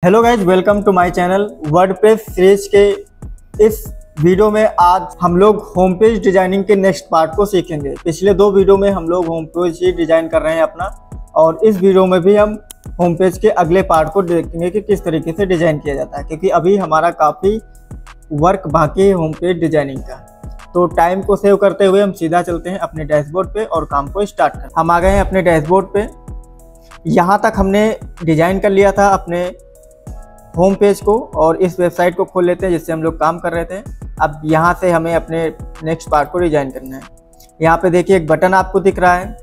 Hello guys, welcome to my channel. WordPress series के इस video में आज हम लोग होम पेज डिजाइनिंग के नेक्स्ट पार्ट को सीखेंगे। पिछले दो वीडियो में हम लोग होम पेज ही डिजाइन कर रहे हैं अपना, और इस वीडियो में भी हम होम पेज के अगले पार्ट को देखेंगे कि किस तरीके से डिजाइन किया जाता है, क्योंकि अभी हमारा काफ़ी वर्क बाकी है होम पेज डिजाइनिंग का। तो टाइम को सेव करते हुए हम सीधा चलते हैं अपने डैशबोर्ड पे और काम को स्टार्ट करते हैं। हम आ गए हैं अपने डैशबोर्ड पे। यहाँ तक हमने डिजाइन कर लिया था अपने होम पेज को, और इस वेबसाइट को खोल लेते हैं जिससे हम लोग काम कर रहे थे। अब यहाँ से हमें अपने नेक्स्ट पार्ट को डिजाइन करना है। यहाँ पे देखिए एक बटन आपको दिख रहा है,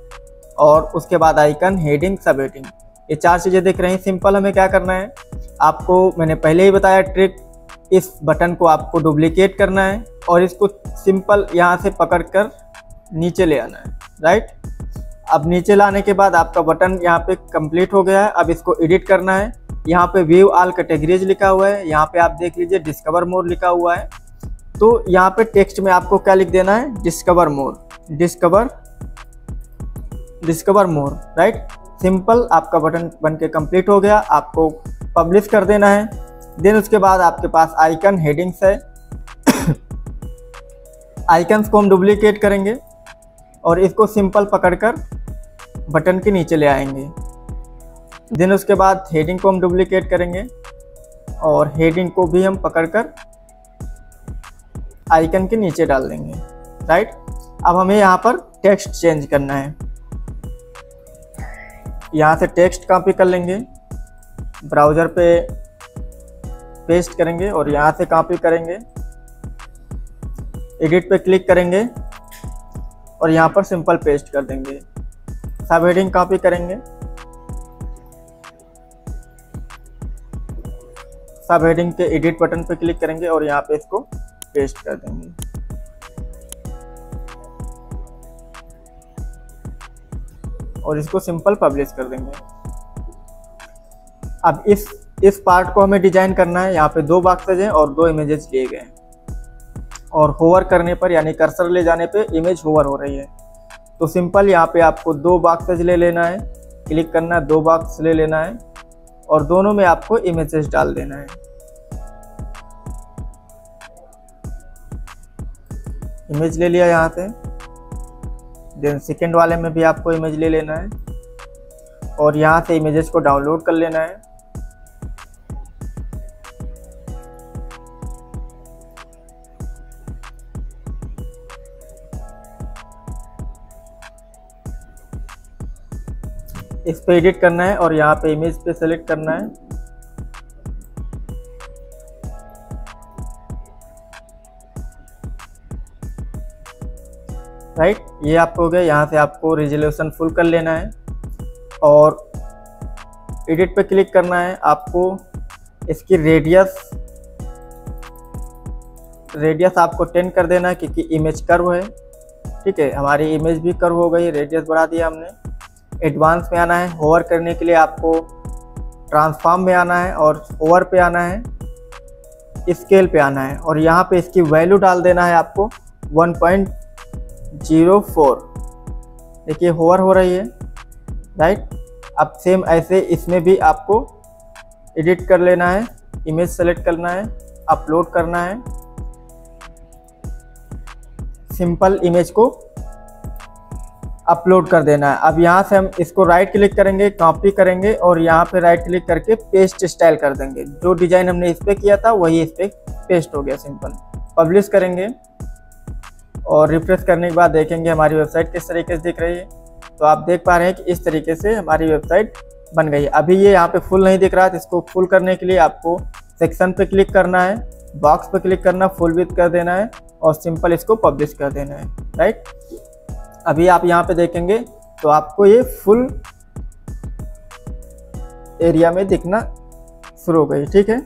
और उसके बाद आइकन, हेडिंग, सब हेडिंग, ये चार चीज़ें दिख रही हैं। सिंपल हमें क्या करना है, आपको मैंने पहले ही बताया ट्रिक। इस बटन को आपको डुप्लीकेट करना है और इसको सिंपल यहाँ से पकड़ कर नीचे ले आना है, राइट। अब नीचे लाने के बाद आपका बटन यहाँ पे कंप्लीट हो गया है। अब इसको एडिट करना है। यहाँ पे व्यू ऑल कैटेगरीज लिखा हुआ है, यहाँ पे आप देख लीजिए डिस्कवर मोर लिखा हुआ है। तो यहाँ पे टेक्स्ट में आपको क्या लिख देना है, डिस्कवर मोर, डिस्कवर मोर, राइट। सिंपल आपका बटन बन के कम्प्लीट हो गया। आपको पब्लिश कर देना है। देन उसके बाद आपके पास आइकन, हेडिंग्स है। आइकन्स को हम डुप्लीकेट करेंगे और इसको सिंपल पकड़कर बटन के नीचे ले आएंगे। देन उसके बाद हेडिंग को हम डुप्लीकेट करेंगे और हेडिंग को भी हम पकड़कर आइकन के नीचे डाल देंगे, राइट। अब हमें यहाँ पर टेक्स्ट चेंज करना है। यहाँ से टेक्स्ट कॉपी कर लेंगे, ब्राउज़र पे पेस्ट करेंगे और यहाँ से कॉपी करेंगे, एडिट पे क्लिक करेंगे और यहाँ पर सिंपल पेस्ट कर देंगे। सब हेडिंग कॉपी करेंगे, सब हेडिंग के एडिट बटन पे क्लिक करेंगे और यहाँ पे इसको पेस्ट कर देंगे। और इसको सिंपल पब्लिश कर देंगे। अब इस पार्ट को हमें डिजाइन करना है। यहाँ पे दो बॉक्सेज हैं और दो इमेजेस लिए गए हैं, और होवर करने पर यानी कर्सर ले जाने पे इमेज होवर हो रही है। तो सिंपल यहाँ पे आपको दो बॉक्सेज ले लेना है, क्लिक करना है, दो बॉक्स ले लेना है और दोनों में आपको इमेजेस डाल देना है। इमेज ले लिया यहाँ से। देन सेकेंड वाले में भी आपको इमेज ले लेना है और यहाँ से इमेजेस को डाउनलोड कर लेना है। इस पे एडिट करना है और यहाँ पे इमेज पे सेलेक्ट करना है। राइट, ये आपको हो गया। यहाँ से आपको रिजोल्यूशन फुल कर लेना है और एडिट पे क्लिक करना है। आपको इसकी रेडियस आपको 10 कर देना है, क्योंकि इमेज कर्व है। ठीक है, हमारी इमेज भी कर्व हो गई, रेडियस बढ़ा दिया हमने। एडवांस में आना है। होवर करने के लिए आपको ट्रांसफॉर्म में आना है और होवर पे आना है, स्केल पे आना है और यहाँ पे इसकी वैल्यू डाल देना है आपको 1.04। देखिए होवर हो रही है, राइट। अब सेम ऐसे इसमें भी आपको एडिट कर लेना है, इमेज सेलेक्ट करना है, अपलोड करना है। सिंपल इमेज को अपलोड कर देना है। अब यहाँ से हम इसको राइट क्लिक करेंगे, कॉपी करेंगे और यहाँ पे राइट क्लिक करके पेस्ट स्टाइल कर देंगे। जो डिजाइन हमने इस पे किया था वही इस पे पेस्ट हो गया। सिंपल पब्लिश करेंगे और रिफ्रेश करने के बाद देखेंगे हमारी वेबसाइट किस तरीके से दिख रही है। तो आप देख पा रहे हैं कि इस तरीके से हमारी वेबसाइट बन गई है। अभी ये यहाँ पे फुल नहीं दिख रहा है, तो इसको फुल करने के लिए आपको सेक्शन पे क्लिक करना है, बॉक्स पे क्लिक करना, फुल विड्थ कर देना है और सिंपल इसको पब्लिश कर देना है, राइट। अभी आप यहाँ पे देखेंगे तो आपको ये फुल एरिया में दिखना शुरू हो गई। ठीक है,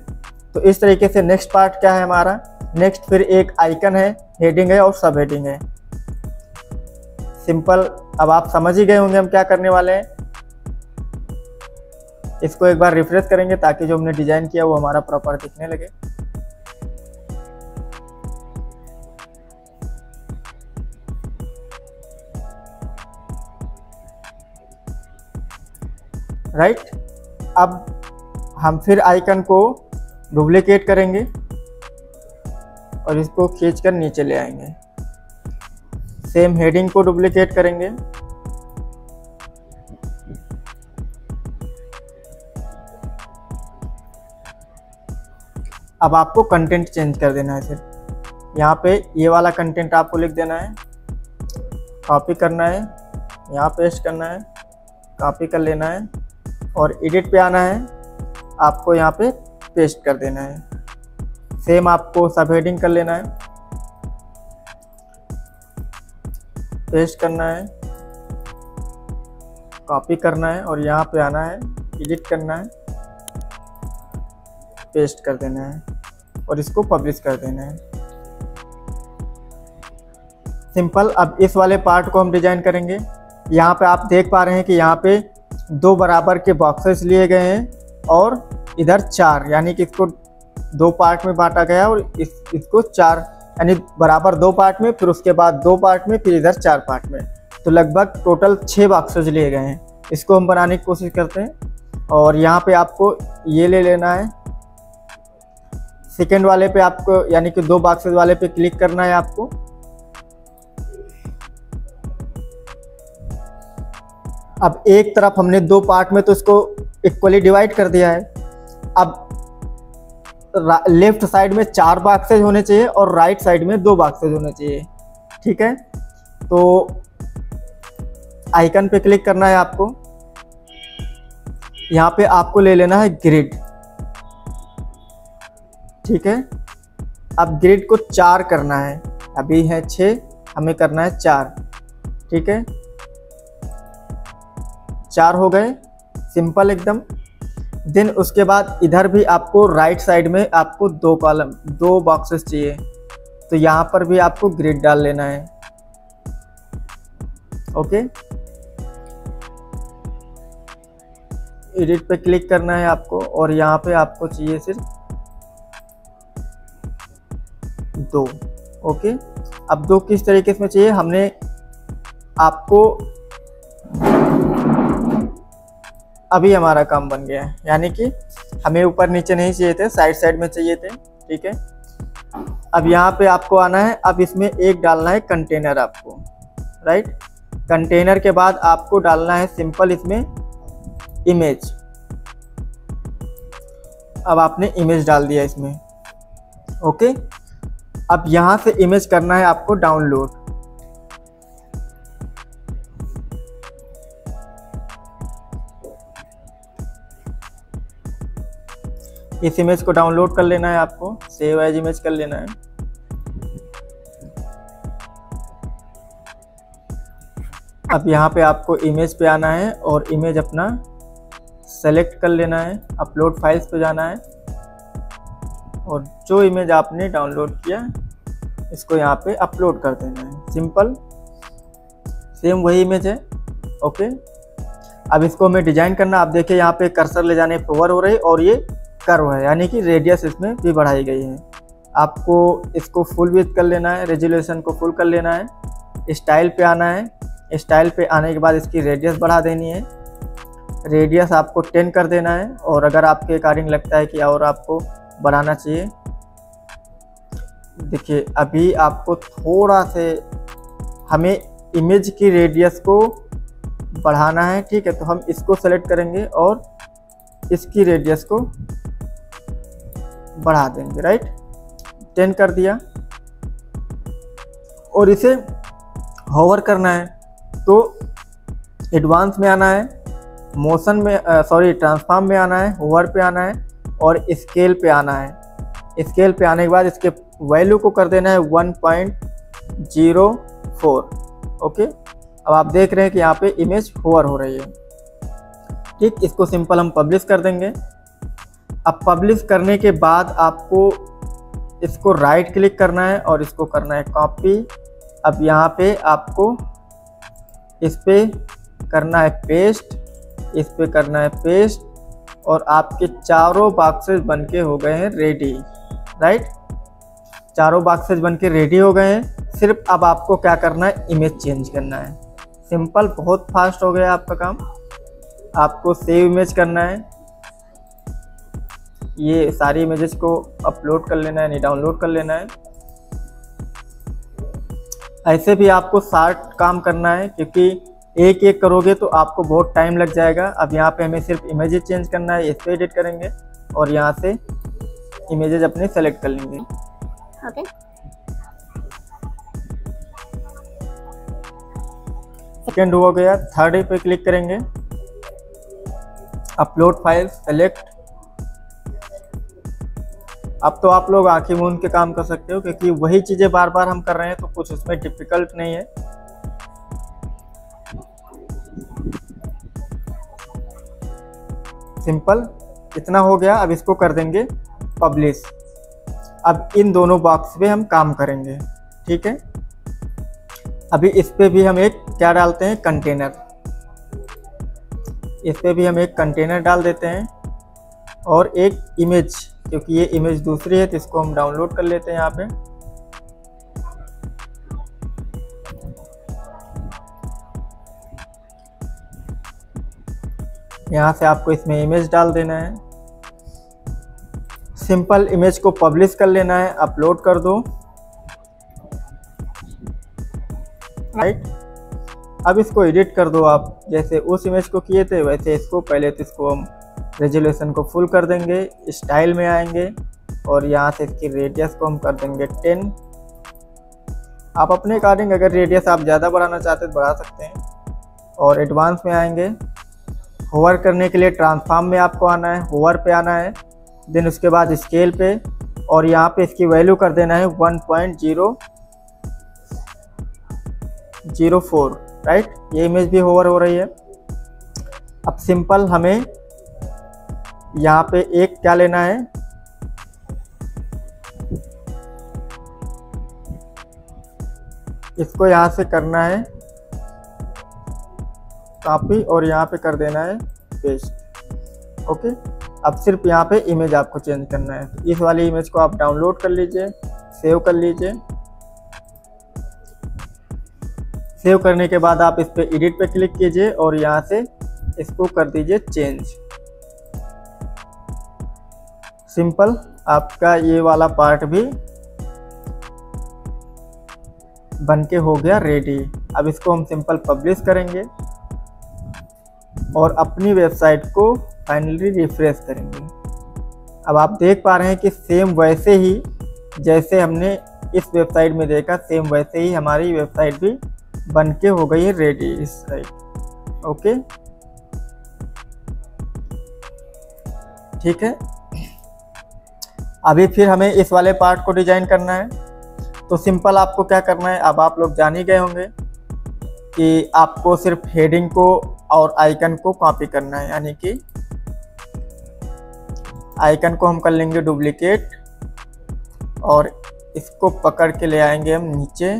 तो इस तरीके से नेक्स्ट पार्ट क्या है हमारा। नेक्स्ट फिर एक आइकन है, हेडिंग है और सब हेडिंग है। सिंपल अब आप समझ ही गए होंगे हम क्या करने वाले हैं। इसको एक बार रिफ्रेश करेंगे ताकि जो हमने डिजाइन किया वो हमारा प्रॉपर दिखने लगे। राइट, अब हम फिर आइकन को डुप्लीकेट करेंगे और इसको खींचकर नीचे ले आएंगे। सेम हेडिंग को डुप्लीकेट करेंगे। अब आपको कंटेंट चेंज कर देना है। सिर्फ यहाँ पे ये वाला कंटेंट आपको लिख देना है, कॉपी करना है, यहाँ पेस्ट करना है, कॉपी कर लेना है और एडिट पे आना है, आपको यहाँ पे पेस्ट कर देना है। सेम आपको सब हेडिंग कर लेना है, पेस्ट करना है, कॉपी करना है और यहाँ पे आना है, एडिट करना है, पेस्ट कर देना है और इसको पब्लिश कर देना है। सिंपल। अब इस वाले पार्ट को हम डिजाइन करेंगे। यहाँ पे आप देख पा रहे हैं कि यहाँ पे 2 बराबर के बॉक्सेस लिए गए हैं और इधर 4, यानी कि इसको 2 पार्ट में बांटा गया और इसको 4 यानी बराबर 2 पार्ट में, फिर उसके बाद 2 पार्ट में, फिर इधर 4 पार्ट में, तो लगभग टोटल 6 बॉक्सेस लिए गए हैं। इसको हम बनाने की कोशिश करते हैं और यहाँ पे आपको ये ले लेना है। सेकेंड वाले पे आपको यानी कि 2 बॉक्सेस वाले पे क्लिक करना है आपको। अब एक तरफ हमने 2 पार्ट में तो इसको इक्वली डिवाइड कर दिया है। अब लेफ्ट साइड में 4 बॉक्सेज होने चाहिए और राइट साइड में 2 बॉक्सेज होने चाहिए। ठीक है, तो आइकन पे क्लिक करना है आपको। यहाँ पे आपको ले लेना है ग्रिड। ठीक है, अब ग्रिड को 4 करना है, अभी है 6, हमें करना है 4। ठीक है, 4 हो गए, सिंपल एकदम। देन उसके बाद इधर भी आपको राइट साइड में आपको 2 बॉक्सेस चाहिए, तो यहाँ पर भी आपको ग्रिड डाल लेना है। ओके, एडिट पे क्लिक करना है आपको और यहाँ पे आपको चाहिए सिर्फ 2। ओके, अब 2 किस तरीके से चाहिए, हमने आपको अभी हमारा काम बन गया है, यानी कि हमें ऊपर नीचे नहीं चाहिए थे, साइड साइड में चाहिए थे। ठीक है, अब यहाँ पे आपको आना है। अब इसमें एक डालना है कंटेनर आपको, राइट। कंटेनर के बाद आपको डालना है सिंपल इसमें इमेज। अब आपने इमेज डाल दिया इसमें। ओके, अब यहाँ से इमेज करना है आपको डाउनलोड। इस इमेज को डाउनलोड कर लेना है आपको, सेव एज इमेज कर लेना है। अब यहाँ पे आपको इमेज पे आना है और इमेज अपना सेलेक्ट कर लेना है, अपलोड फाइल्स पे जाना है और जो इमेज आपने डाउनलोड किया इसको यहाँ पे अपलोड कर देना है। सिंपल, सेम वही इमेज है। ओके, अब इसको हमें डिजाइन करना। आप देखिए यहाँ पे कर्सर ले जाने पे होवर हो रही और ये कर्व है, यानी कि रेडियस इसमें भी बढ़ाई गई है। आपको इसको फुल विड्थ कर लेना है, रेजोल्यूशन को फुल कर लेना है, स्टाइल पे आना है। स्टाइल पे आने के बाद इसकी रेडियस बढ़ा देनी है, रेडियस आपको 10 कर देना है और अगर आपके अकॉर्डिंग लगता है कि और आपको बढ़ाना चाहिए, देखिए अभी आपको थोड़ा से हमें इमेज की रेडियस को बढ़ाना है। ठीक है, तो हम इसको सेलेक्ट करेंगे और इसकी रेडियस को बढ़ा देंगे, राइट। 10 कर दिया और इसे होवर करना है, तो एडवांस में आना है, मोशन में ट्रांसफॉर्म में आना है, होवर पे आना है और स्केल पे आना है। स्केल पे आने के बाद इसके वैल्यू को कर देना है 1.04। ओके, अब आप देख रहे हैं कि यहाँ पे इमेज होवर हो रही है। ठीक, इसको सिंपल हम पब्लिश कर देंगे। अब पब्लिश करने के बाद आपको इसको राइट क्लिक करना है और इसको करना है कॉपी। अब यहाँ पे आपको इस पे करना है पेस्ट, इस पे करना है पेस्ट और आपके चारों बॉक्सेस बनके हो गए हैं रेडी, राइट। चारों बॉक्सेस बनके रेडी हो गए हैं। सिर्फ अब आपको क्या करना है, इमेज चेंज करना है। सिंपल, बहुत फास्ट हो गया आपका काम। आपको सेव इमेज करना है, ये सारी इमेजेस को अपलोड कर लेना है, नहीं डाउनलोड कर लेना है। ऐसे भी आपको शार्ट काम करना है, क्योंकि एक एक करोगे तो आपको बहुत टाइम लग जाएगा। अब यहाँ पे हमें सिर्फ इमेजेस चेंज करना है, इस पर एडिट करेंगे और यहाँ से इमेजेस अपने सेलेक्ट कर लेंगे। ओके। सेकेंड हो गया, थर्ड पे क्लिक करेंगे, अपलोड फाइल सेलेक्ट। अब तो आप लोग आंखें मूंद के काम कर सकते हो, क्योंकि वही चीज़ें बार बार हम कर रहे हैं तो कुछ उसमें डिफिकल्ट नहीं है। सिंपल, इतना हो गया। अब इसको कर देंगे पब्लिश। अब इन दोनों बॉक्स पे हम काम करेंगे, ठीक है। अभी इस पे भी हम एक क्या डालते हैं, कंटेनर। इस पे भी हम एक कंटेनर डाल देते हैं और एक इमेज, क्योंकि ये इमेज दूसरी है तो इसको हम डाउनलोड कर लेते हैं यहाँ पे। यहाँ से आपको इसमें इमेज डाल देना है। सिंपल इमेज को पब्लिश कर लेना है, अपलोड कर दो, राइट। अब इसको एडिट कर दो आप, जैसे उस इमेज को किए थे वैसे इसको। पहले तो इसको हम रेजोल्यूशन को फुल कर देंगे, स्टाइल में आएंगे और यहाँ से इसकी रेडियस को हम कर देंगे 10। आप अपने अकॉर्डिंग अगर रेडियस आप ज़्यादा बढ़ाना चाहते हैं तो बढ़ा सकते हैं। और एडवांस में आएंगे, होवर करने के लिए ट्रांसफॉर्म में आपको आना है, होवर पे आना है, देन उसके बाद स्केल पे, और यहाँ पे इसकी वैल्यू कर देना है 1.004, राइट। ये इमेज भी होवर हो रही है। अब सिंपल हमें यहाँ पे एक क्या लेना है, इसको यहाँ से करना है कॉपी और यहाँ पे कर देना है पेस्ट। ओके। अब सिर्फ यहाँ पे इमेज आपको चेंज करना है। तो इस वाली इमेज को आप डाउनलोड कर लीजिए, सेव कर लीजिए। सेव करने के बाद आप इस पे एडिट पे क्लिक कीजिए और यहाँ से इसको कर दीजिए चेंज। सिंपल, आपका ये वाला पार्ट भी बनके हो गया रेडी। अब इसको हम सिंपल पब्लिश करेंगे और अपनी वेबसाइट को फाइनली रिफ्रेश करेंगे। अब आप देख पा रहे हैं कि सेम वैसे ही जैसे हमने इस वेबसाइट में देखा, सेम वैसे ही हमारी वेबसाइट भी बनके हो गई है रेडी इस साइट। ओके, ठीक है। अभी फिर हमें इस वाले पार्ट को डिजाइन करना है। तो सिंपल आपको क्या करना है, अब आप लोग जान ही गए होंगे कि आपको सिर्फ हेडिंग को और आइकन को कॉपी करना है। यानी कि आइकन को हम कर लेंगे डुप्लीकेट और इसको पकड़ के ले आएंगे हम नीचे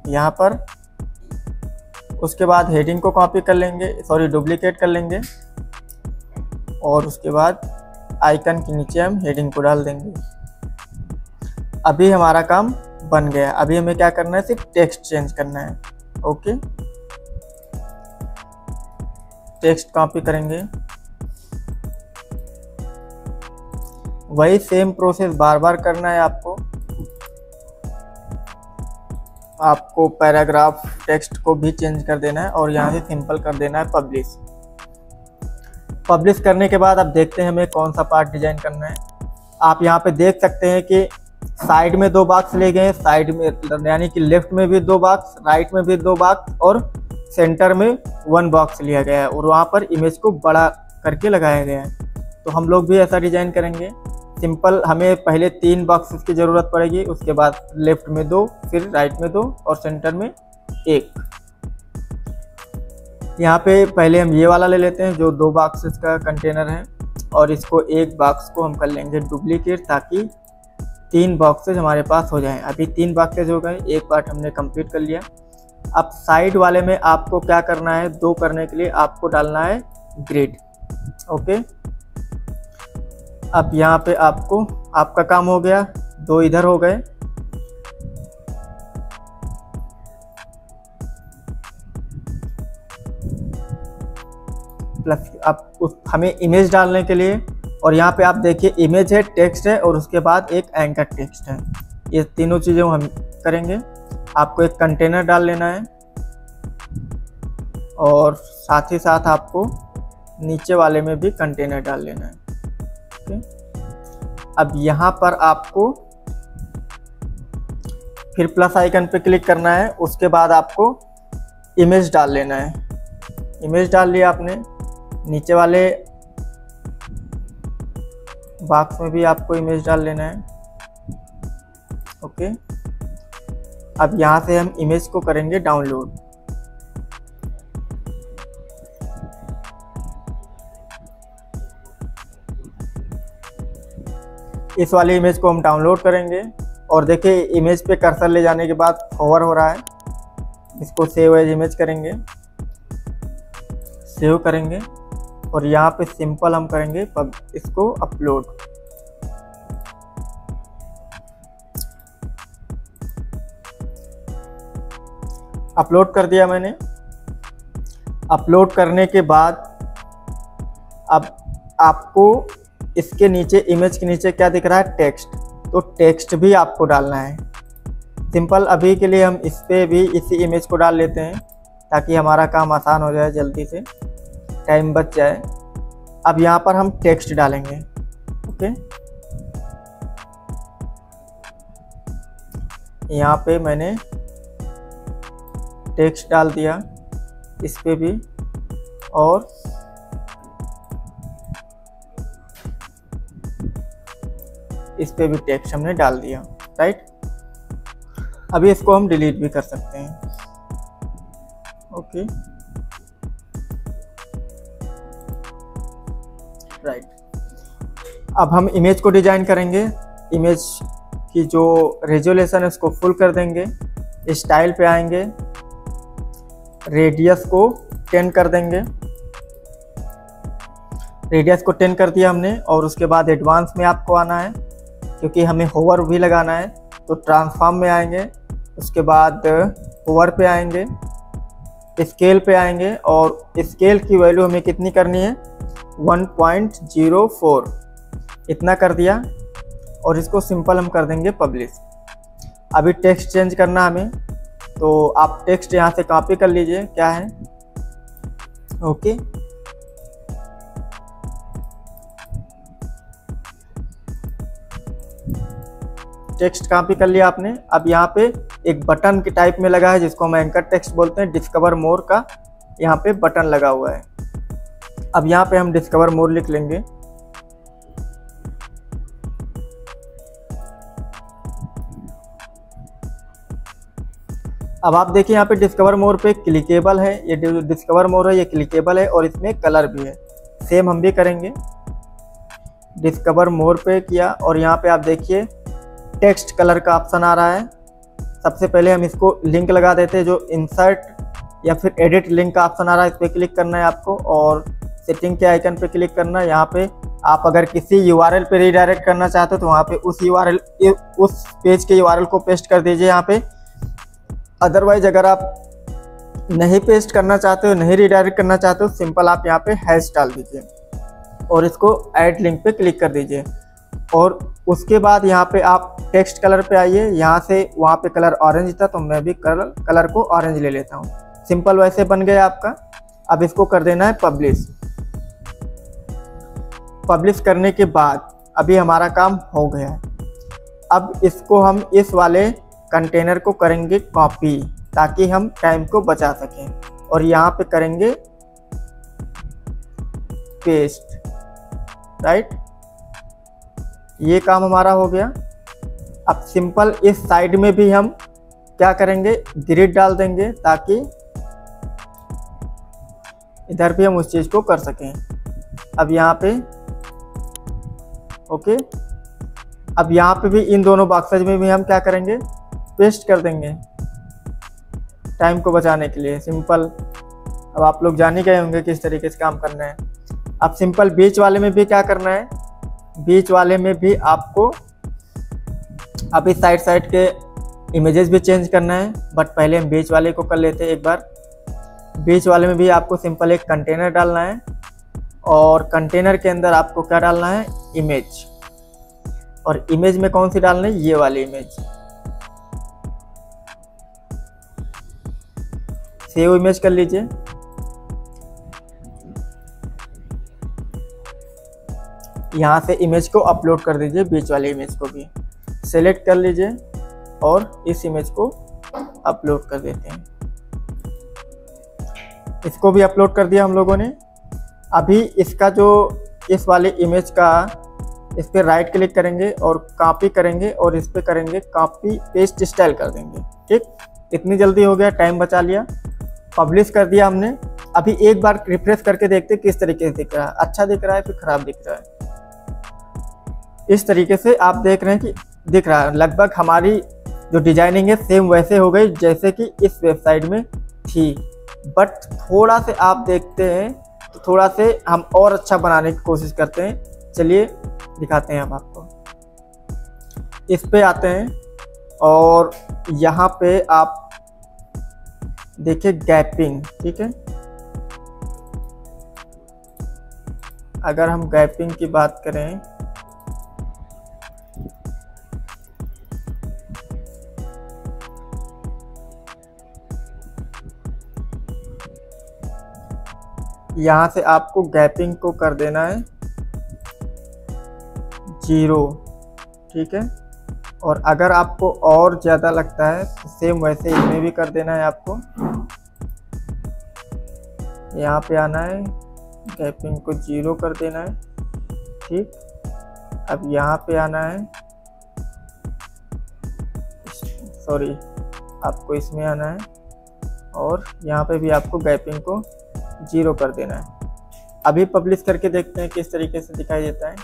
यहाँ पर। उसके बाद हेडिंग को कॉपी कर लेंगे, सॉरी डुप्लीकेट कर लेंगे और उसके बाद आइकन के नीचे हम हेडिंग को डाल देंगे। अभी हमारा काम बन गया। अभी हमें क्या करना है, सिर्फ टेक्स्ट चेंज करना है। ओके, टेक्स्ट कॉपी करेंगे। वही सेम प्रोसेस बार बार करना है आपको। आपको पैराग्राफ टेक्स्ट को भी चेंज कर देना है और यहाँ से सिंपल कर देना है पब्लिश। पब्लिश करने के बाद अब देखते हैं हमें कौन सा पार्ट डिजाइन करना है। आप यहाँ पे देख सकते हैं कि साइड में 2 बॉक्स ले गए, साइड में यानी कि लेफ्ट में भी 2 बॉक्स, राइट में भी 2 बॉक्स और सेंटर में 1 बॉक्स लिया गया है और वहाँ पर इमेज को बड़ा करके लगाया गया है। तो हम लोग भी ऐसा डिजाइन करेंगे। सिंपल, हमें पहले 3 बॉक्सेस की ज़रूरत पड़ेगी, उसके बाद लेफ्ट में 2, फिर राइट में 2 और सेंटर में 1। यहाँ पे पहले हम ये वाला ले लेते हैं जो 2 बॉक्सेस का कंटेनर है और इसको 1 बॉक्स को हम कर लेंगे डुप्लीकेट, ताकि 3 बॉक्सेज हमारे पास हो जाएं। अभी 3 बॉक्सेज हो गए, एक पार्ट हमने कंप्लीट कर लिया। अब साइड वाले में आपको क्या करना है, 2 करने के लिए आपको डालना है ग्रिड। ओके, अब यहाँ पे आपका काम हो गया, 2 इधर हो गए। प्लस अब हमें इमेज डालने के लिए और यहाँ पे आप देखिए इमेज है, टेक्स्ट है और उसके बाद एक एंकर टेक्स्ट है। ये तीनों चीज़ें हम करेंगे। आपको एक कंटेनर डाल लेना है और साथ ही साथ आपको नीचे वाले में भी कंटेनर डाल लेना है। ओके, अब यहाँ पर आपको फिर प्लस आइकन पे क्लिक करना है। उसके बाद आपको इमेज डाल लेना है। इमेज डाल लिया आपने, नीचे वाले बॉक्स में भी आपको इमेज डाल लेना है। ओके, अब यहाँ से हम इमेज को करेंगे डाउनलोड। इस वाली इमेज को हम डाउनलोड करेंगे और देखिए इमेज पे कर्सर ले जाने के बाद होवर हो रहा है। इसको सेव एज इमेज करेंगे, सेव करेंगे और यहाँ पे सिंपल हम करेंगे इसको अपलोड। अपलोड कर दिया मैंने। अपलोड करने के बाद अब आपको इसके नीचे, इमेज के नीचे क्या दिख रहा है, टेक्स्ट। तो टेक्स्ट भी आपको डालना है। सिंपल अभी के लिए हम इस पे भी इसी इमेज को डाल लेते हैं ताकि हमारा काम आसान हो जाए, जल्दी से टाइम बच जाए। अब यहाँ पर हम टेक्स्ट डालेंगे। ओके, यहाँ पे मैंने टेक्स्ट डाल दिया, इस पे भी, और इस पे भी टेक्स्ट हमने डाल दिया। राइट, अभी इसको हम डिलीट भी कर सकते हैं। ओके, राइट, अब हम इमेज को डिजाइन करेंगे। इमेज की जो रेजोल्यूशन है उसको फुल कर देंगे। स्टाइल पे आएंगे, रेडियस को 10 कर देंगे। रेडियस को 10 कर दिया हमने और उसके बाद एडवांस में आपको आना है क्योंकि हमें होवर भी लगाना है। तो ट्रांसफॉर्म में आएंगे, उसके बाद होवर पे आएंगे, स्केल पे आएंगे और स्केल की वैल्यू हमें कितनी करनी है, 1.04 इतना कर दिया और इसको सिंपल हम कर देंगे पब्लिश। अभी टेक्स्ट चेंज करना हमें, तो आप टेक्स्ट यहाँ से कॉपी कर लीजिए, क्या है। ओके, टेक्स्ट कॉपी कर लिया आपने। अब यहाँ पे एक बटन के टाइप में लगा है जिसको हम एंकर टेक्स्ट बोलते हैं, डिस्कवर मोर का यहाँ पे बटन लगा हुआ है। अब यहाँ पे हम डिस्कवर मोर लिख लेंगे। अब आप देखिए यहाँ पे डिस्कवर मोर पे क्लिकेबल है, ये डिस्कवर मोर है, ये क्लिकेबल है और इसमें कलर भी है। सेम हम भी करेंगे, डिस्कवर मोर पे किया और यहाँ पे आप देखिए टेक्स्ट कलर का ऑप्शन आ रहा है। सबसे पहले हम इसको लिंक लगा देते हैं, जो इंसर्ट या फिर एडिट लिंक का ऑप्शन आ रहा है, इस पर क्लिक करना है आपको और सेटिंग के आइकन पे क्लिक करना है। यहाँ पे आप अगर किसी URL पे रीडायरेक्ट करना चाहते हो तो वहाँ पे उस पेज के URL को पेस्ट कर दीजिए यहाँ पे। अदरवाइज अगर आप नहीं पेस्ट करना चाहते हो, नहीं रीडायरेक्ट करना चाहते हो, सिंपल आप यहाँ पे हैश डाल दीजिए और इसको ऐड लिंक पे क्लिक कर दीजिए। और उसके बाद यहाँ पे आप टेक्स्ट कलर पे आइए। यहाँ से वहाँ पे कलर ऑरेंज था तो मैं भी कलर को ऑरेंज ले लेता हूँ। सिंपल वैसे बन गया आपका। अब इसको कर देना है पब्लिश। पब्लिश करने के बाद अभी हमारा काम हो गया है। अब इसको हम इस वाले कंटेनर को करेंगे कॉपी ताकि हम टाइम को बचा सकें और यहाँ पे करेंगे पेस्ट। राइट, ये काम हमारा हो गया। अब सिंपल इस साइड में भी हम क्या करेंगे, ग्रिड डाल देंगे ताकि इधर भी हम उस चीज़ को कर सकें। अब यहाँ पे ओके, अब यहाँ पे भी इन दोनों बॉक्सेज में भी हम क्या करेंगे, पेस्ट कर देंगे टाइम को बचाने के लिए। सिंपल अब आप लोग जान ही गए होंगे किस तरीके से काम करना है। अब सिंपल बीच वाले में भी क्या करना है, बीच वाले में भी आपको अभी साइड के इमेजेस भी चेंज करना है, बट पहले हम बीच वाले को कर लेते हैं एक बार। बीच वाले में भी आपको सिंपल एक कंटेनर डालना है और कंटेनर के अंदर आपको क्या डालना है, इमेज। और इमेज में कौन सी डालनी है, ये वाली इमेज। सेव इमेज कर लीजिए। यहाँ से इमेज को अपलोड कर दीजिए, बीच वाली इमेज को भी सेलेक्ट कर लीजिए और इस इमेज को अपलोड कर देते हैं। इसको भी अपलोड कर दिया हम लोगों ने। अभी इसका जो इस वाले इमेज का, इस पर राइट क्लिक करेंगे और कॉपी करेंगे और इस पर करेंगे कॉपी पेस्ट स्टाइल कर देंगे। ठीक, इतनी जल्दी हो गया, टाइम बचा लिया। पब्लिश कर दिया हमने। अभी एक बार रिफ्रेश करके देखते किस तरीके से दिख रहा है, अच्छा दिख रहा है फिर खराब दिख रहा है। इस तरीके से आप देख रहे हैं कि दिख रहा है। लगभग हमारी जो डिजाइनिंग है सेम वैसे हो गई जैसे कि इस वेबसाइट में थी, बट थोड़ा से आप देखते हैं तो थोड़ा से हम और अच्छा बनाने की कोशिश करते हैं। चलिए दिखाते हैं हम आपको। इस पे आते हैं और यहाँ पे आप देखिए गैपिंग। ठीक है, अगर हम गैपिंग की बात करें यहाँ से आपको गैपिंग को कर देना है 0। ठीक है, और अगर आपको और ज़्यादा लगता है तो सेम वैसे इसमें भी कर देना है। आपको यहाँ पे आना है, गैपिंग को 0 कर देना है। ठीक, अब यहाँ पे आना है, सॉरी आपको इसमें आना है और यहाँ पे भी आपको गैपिंग को 0 कर देना है। अभी पब्लिश करके देखते हैं किस तरीके से दिखाई देता है।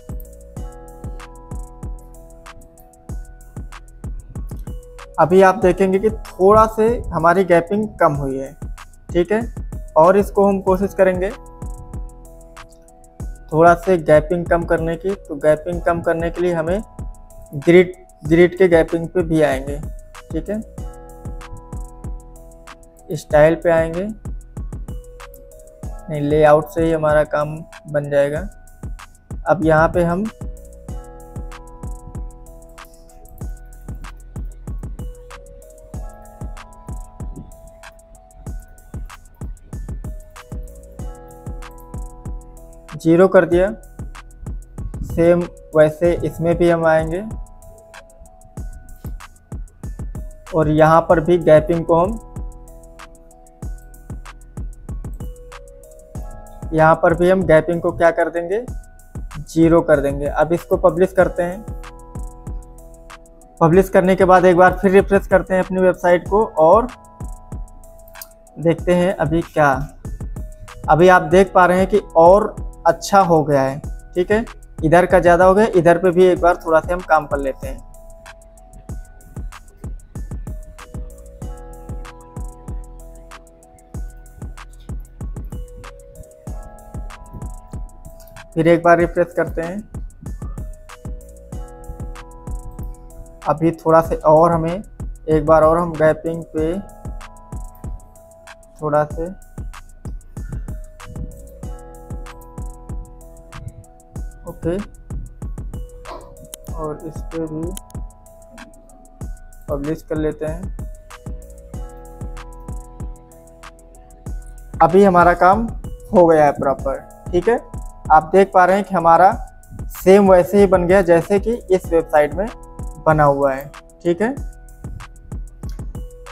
अभी आप देखेंगे कि थोड़ा से हमारी गैपिंग कम हुई है। ठीक है, और इसको हम कोशिश करेंगे थोड़ा से गैपिंग कम करने की। तो गैपिंग कम करने के लिए हमें ग्रिड के गैपिंग पे भी आएंगे। ठीक है, स्टाइल पे आएंगे, नहीं लेआउट से ही हमारा काम बन जाएगा। अब यहाँ पे हम जीरो कर दिया। सेम वैसे इसमें भी हम आएंगे और यहाँ पर भी गैपिंग को हम यहाँ पर भी हम गैपिंग को क्या कर देंगे, 0 कर देंगे। अब इसको पब्लिश करते हैं। पब्लिश करने के बाद एक बार फिर रिफ्रेश करते हैं अपनी वेबसाइट को और देखते हैं अभी क्या। अभी आप देख पा रहे हैं कि और अच्छा हो गया है। ठीक है, इधर का ज़्यादा हो गया, इधर पे भी एक बार थोड़ा सा हम काम कर लेते हैं। फिर एक बार रिफ्रेश करते हैं। अभी थोड़ा से और हमें एक बार और हम गैपिंग पे थोड़ा से ओके और इस पे भी पब्लिश कर लेते हैं। अभी हमारा काम हो गया है प्रॉपर। ठीक है, आप देख पा रहे हैं कि हमारा सेम वैसे ही बन गया जैसे कि इस वेबसाइट में बना हुआ है। ठीक है,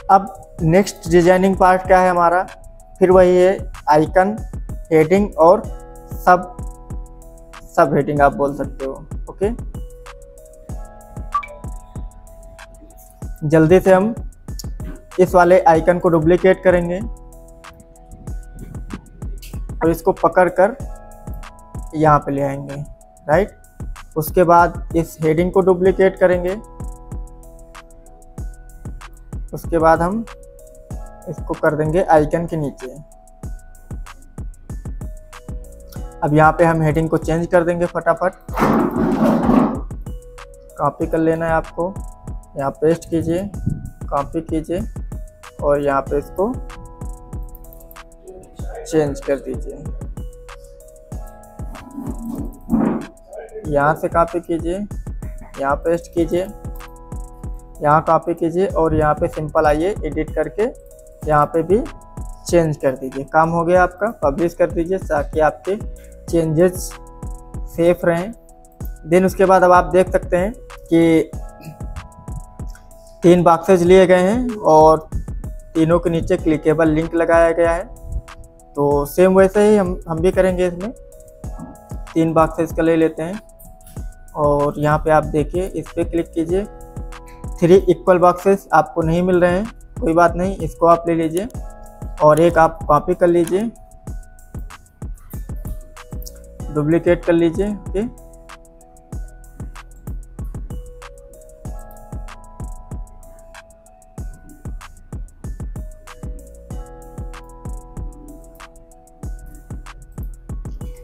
अब नेक्स्ट डिजाइनिंग पार्ट क्या है हमारा, फिर वही है आइकन, हेडिंग और सब हेडिंग आप बोल सकते हो। ओके, जल्दी से हम इस वाले आइकन को डुप्लीकेट करेंगे और इसको पकड़कर यहाँ पे ले आएंगे। राइट, उसके बाद इस हेडिंग को डुप्लीकेट करेंगे। उसके बाद हम इसको कर देंगे आइकन के नीचे। अब यहाँ पे हम हेडिंग को चेंज कर देंगे फटाफट। कॉपी कर लेना है आपको, यहाँ पेस्ट कीजिए, कॉपी कीजिए और यहाँ पे इसको चेंज कर दीजिए। यहाँ से कॉपी कीजिए, यहाँ पेस्ट कीजिए, यहाँ कॉपी कीजिए और यहाँ पे सिंपल आइए एडिट करके यहाँ पे भी चेंज कर दीजिए। काम हो गया आपका। पब्लिश कर दीजिए ताकि आपके चेंजेस सेफ रहें। देन उसके बाद अब आप देख सकते हैं कि 3 बॉक्सेज लिए गए हैं और तीनों के नीचे क्लिकेबल लिंक लगाया गया है। तो सेम वैसे ही हम भी करेंगे। इसमें 3 बॉक्सेज का ले लेते हैं और यहाँ पे आप देखिए, इस पर क्लिक कीजिए। 3 इक्वल बॉक्सेस आपको नहीं मिल रहे हैं, कोई बात नहीं, इसको आप ले लीजिए और एक आप कॉपी कर लीजिए, डुप्लीकेट कर लीजिए। ओके,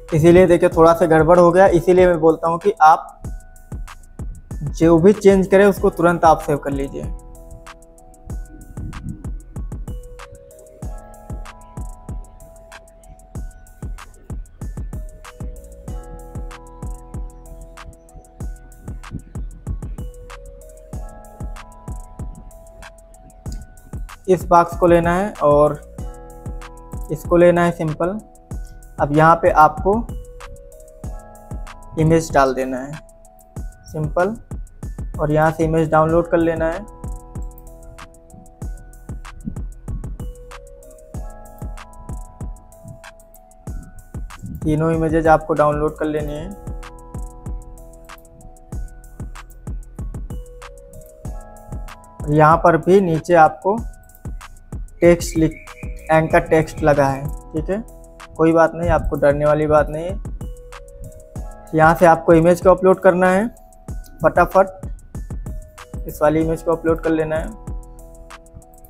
इसीलिए देखिए थोड़ा सा गड़बड़ हो गया। इसीलिए मैं बोलता हूँ कि आप जो भी चेंज करें उसको तुरंत आप सेव कर लीजिए। इस बॉक्स को लेना है और इसको लेना है सिंपल। अब यहाँ पे आपको इमेज डाल देना है सिंपल और यहाँ से इमेज डाउनलोड कर लेना है। तीनों इमेजेज आपको डाउनलोड कर लेनी है। यहाँ पर भी नीचे आपको टेक्स्ट एंकर टेक्स्ट लगा है, ठीक है, कोई बात नहीं, आपको डरने वाली बात नहीं है। यहाँ से आपको इमेज को अपलोड करना है, फटाफट इस वाली इमेज को अपलोड कर लेना है,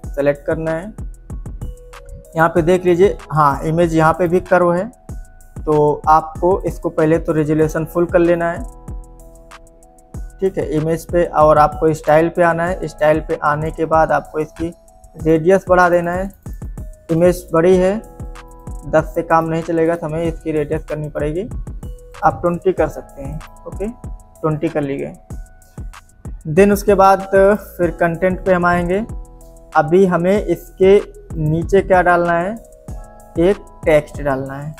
सेलेक्ट करना है। यहाँ पे देख लीजिए, हाँ इमेज यहाँ पे भी कर्व है, तो आपको इसको पहले तो रेजोल्यूशन फुल कर लेना है, ठीक है, इमेज पे। और आपको स्टाइल पे आना है। स्टाइल पे आने के बाद आपको इसकी रेडियस बढ़ा देना है। इमेज बड़ी है, 10 से काम नहीं चलेगा, तो हमें इसकी रेडियस करनी पड़ेगी। आप 20 कर सकते हैं। ओके, 20 कर ली गए। देन उसके बाद फिर कंटेंट पे हम आएंगे। अभी हमें इसके नीचे क्या डालना है, एक टेक्स्ट डालना है,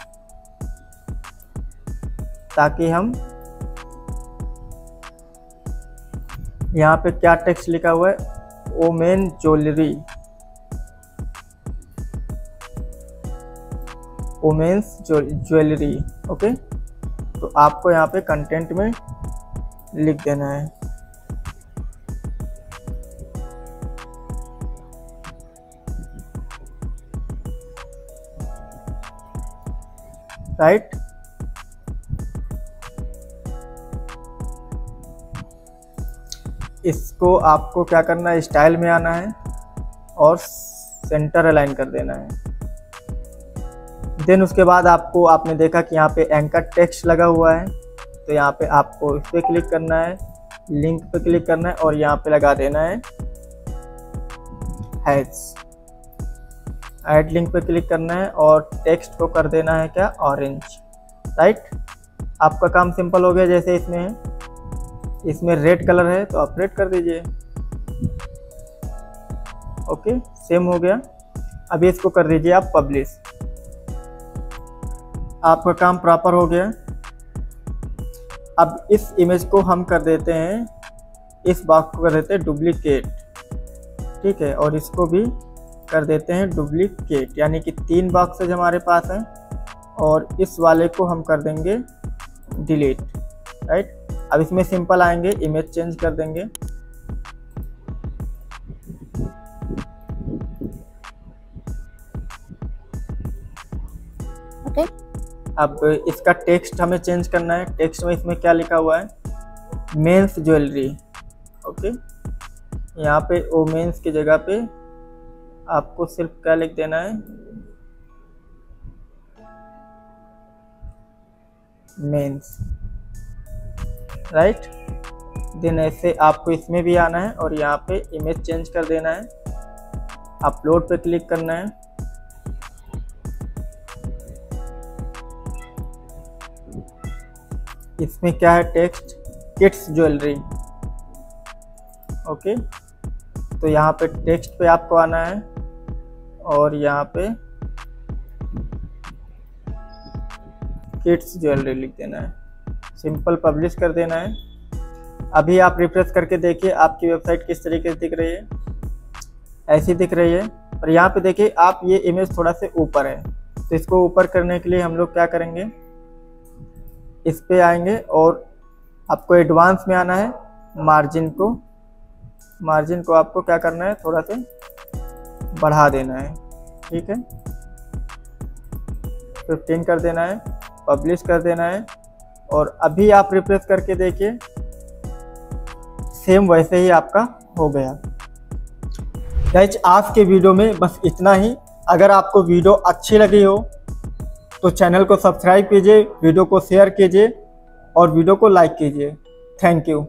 ताकि हम यहाँ पे क्या टेक्स्ट लिखा हुआ है, women jewellery, women's jewellery. Okay, तो आपको यहाँ पे कंटेंट में लिख देना है। राइट, इसको आपको क्या करना है, स्टाइल में आना है और सेंटर अलाइन कर देना है। देन उसके बाद आपने देखा कि यहाँ पे एंकर टेक्स्ट लगा हुआ है, तो यहाँ पे आपको इस पर क्लिक करना है, लिंक पे क्लिक करना है और यहाँ पे लगा देना है हैश। ऐड लिंक पे क्लिक करना है और टेक्स्ट को कर देना है क्या, ऑरेंज। राइट, आपका काम सिंपल हो गया। जैसे इसमें है, इसमें रेड कलर है तो आप रेड कर दीजिए। ओके, सेम हो गया। अभी इसको कर दीजिए आप पब्लिश। आपका काम प्रॉपर हो गया। अब इस इमेज को हम कर देते हैं, इस बॉक्स को कर देते हैं डुप्लीकेट, ठीक है, और इसको भी कर देते हैं डुप्लीकेट, यानी कि 3 बॉक्सेज हमारे पास हैं और इस वाले को हम कर देंगे डिलीट। राइट, अब इसमें सिंपल आएंगे, इमेज चेंज कर देंगे। ओके, अब इसका टेक्स्ट हमें चेंज करना है। टेक्स्ट में इसमें क्या लिखा हुआ है, मेंस ज्वेलरी। ओके, यहाँ पे वोमेन्स की जगह पे आपको सिर्फ क्या लिख देना है, मेंस। राइट, देन ऐसे आपको इसमें भी आना है और यहाँ पे इमेज चेंज कर देना है, अपलोड पे क्लिक करना है। इसमें क्या है टेक्स्ट, किड्स ज्वेलरी। ओके, तो यहाँ पे टेक्स्ट पे आपको आना है और यहाँ पे किड्स ज्वेलरी लिख देना है, सिंपल पब्लिश कर देना है। अभी आप रिफ्रेश करके देखिए आपकी वेबसाइट किस तरीके से दिख रही है, ऐसी दिख रही है। और यहाँ पे देखिए आप ये इमेज थोड़ा से ऊपर है, तो इसको ऊपर करने के लिए हम लोग क्या करेंगे, इस पे आएंगे और आपको एडवांस में आना है। मार्जिन को आपको क्या करना है, थोड़ा से बढ़ा देना है, ठीक है, 15 कर देना है, पब्लिश कर देना है। और अभी आप रिफ्रेश करके देखिए सेम वैसे ही आपका हो गया। गाइस आज के वीडियो में बस इतना ही। अगर आपको वीडियो अच्छी लगी हो तो चैनल को सब्सक्राइब कीजिए, वीडियो को शेयर कीजिए और वीडियो को लाइक कीजिए। Thank you.